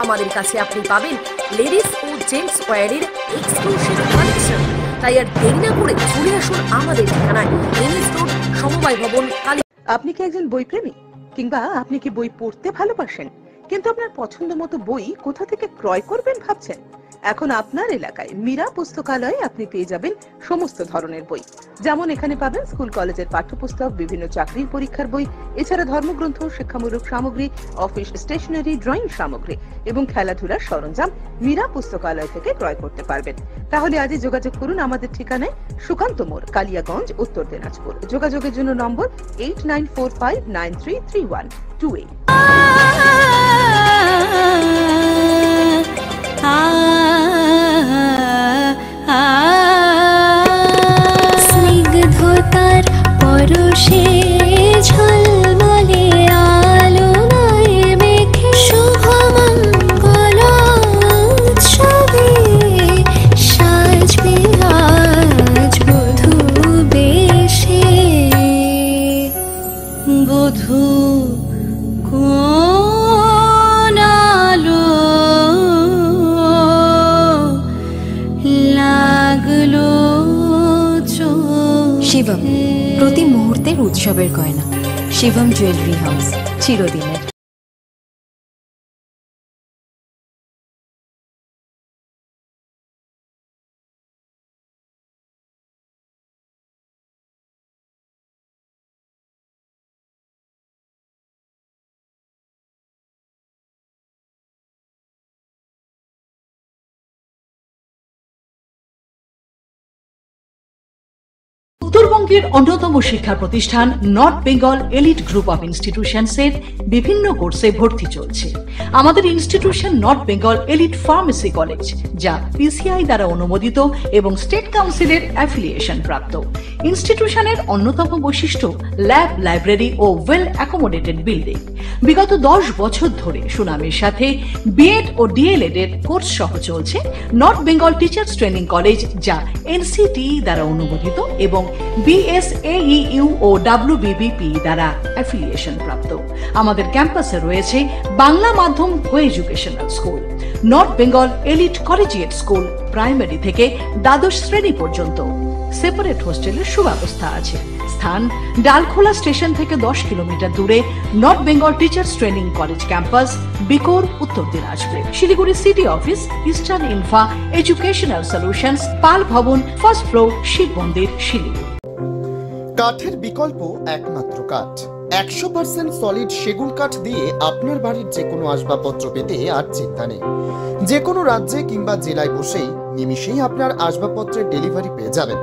আমাদের কাছে আপনি পাবেন লেডিস ও জেন্টস ওয়্যারের এক্সক্লুসিভ কালেকশন। তাই আর দেরি না করে চলে আসুন আমাদের ঠিকানায়, এনএস রোড, সমবায় ভবন, কালী। আপনি কি একজন বই প্রেমী, কিংবা আপনি কি বই পড়তে ভালোবাসেন, কিন্তু আপনার পছন্দ মতো বই কোথা থেকে ক্রয় করবেন ভাবছেন? এখন আপনার এলাকায় মীরা পুস্তকালয়ে আপনি পেয়ে যাবেন সমস্ত ধরনের বই। যেমন এখানে পাবেন স্কুল কলেজের পাঠ্যপুস্তক, বিভিন্ন চাকরির পরীক্ষার বই, এছাড়া ধর্মগ্রন্থ, শিক্ষামূলক সামগ্রী, অফিস স্টেশনারি, ড্রয়িং সামগ্রী এবং খেলাধুলার সরঞ্জাম মীরা পুস্তকালয় থেকে ক্রয় করতে পারবেন। তাহলে আজই যোগাযোগ করুন আমাদের ঠিকানায়, সুকান্ত মোড়, কালিয়াগঞ্জ, উত্তর দিনাজপুর। যোগাযোগের জন্য নম্বর 8945933128। স্নিগ্ধতার পরশে ঝলমলে আলোয় মেখে শুভমঙ্গল উৎসবে সাজবে আজ বধূ বেশে। বধূ কোন আলো লাগলো শিবম, প্রতি মুহূর্তের উৎসবের গয়না। শিবম জুয়েলারি হাউস, চিরদিনের। উত্তর উত্তরবঙ্গের অন্যতম শিক্ষা প্রতিষ্ঠান North Bengal Elite Group of ইনস্টিটিউশনসের বিভিন্ন কোর্সে ভর্তি চলছে। আমাদের institution North Bengal Elite Pharmacy College, যা পিসিআই দ্বারা অনুমোদিত এবং স্টেট কাউন্সিলের অ্যাফিলিয়েশন প্রাপ্ত। ইনস্টিটিউশনের অন্যতম বৈশিষ্ট্য ল্যাব, লাইব্রেরি ও ওয়েল অ্যাকোমোডেটেড বিল্ডিং। বিগত 10 বছর ধরে সুনামের সাথে বিএড ও ডিএলএড এর কোর্স সহ চলছে north Bengal Teachers Training college, যা এনসিটিই দ্বারা অনুমোদিত এবং বিএসএইউ ও ডাব্লিউবিবিপি দ্বারা অ্যাফিলিয়েশন প্রাপ্ত। আমাদের ক্যাম্পাসে রয়েছে বাংলা মাধ্যম কো educational school, north Bengal elite collegiate school, primary থেকে দ্বাদশ শ্রেণী পর্যন্ত। সেপারেট হোস্টেলের সুব্যবস্থা আছে। স্থান ডালখোলা স্টেশন থেকে 10 কিলোমিটার দূরে North Bengal Teachers Training College campus, Bikor, Uttar Dinajpur. Siliguri city office, Eastern Infa Educational Solutions, Pal Bhavan, first floor, Shiva মন্দির, শিলিগুড়ি। কাঠের বিকল্প একমাত্র কাঠ। 100% সলিড সেগুন কাঠ দিয়ে আপনার বাড়ির যে কোনো আসবাবপত্র পেতে আর চিন্তা নেই। যে কোনো রাজ্যে কিংবা জেলায় বসেই নিমিষেই আপনার আসবাবপত্রের ডেলিভারি পেয়ে যাবেন।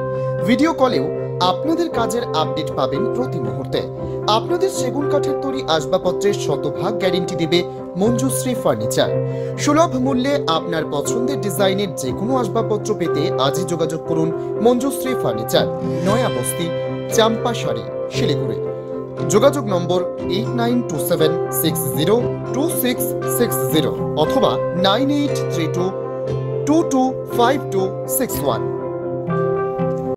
ভিডিও কলেও আপনাদের কাজের আপডেট পাবেন প্রতি মুহূর্তে। আপনাদের সেগুন কাঠের তৈরি আসবাবপত্রের 100% গ্যারেন্টি দেবে মঞ্জুশ্রী ফার্নিচার। সুলভ মূল্যে আপনার পছন্দের ডিজাইনের যে কোনো আসবাবপত্র পেতে আজই যোগাযোগ করুন মঞ্জুশ্রী ফার্নিচার, নয়া বস্তি, চাম্পাশাড়ি, শিলিগুড়ি। যোগাযোগ নম্বর 8927602660 অথবা 9832225261।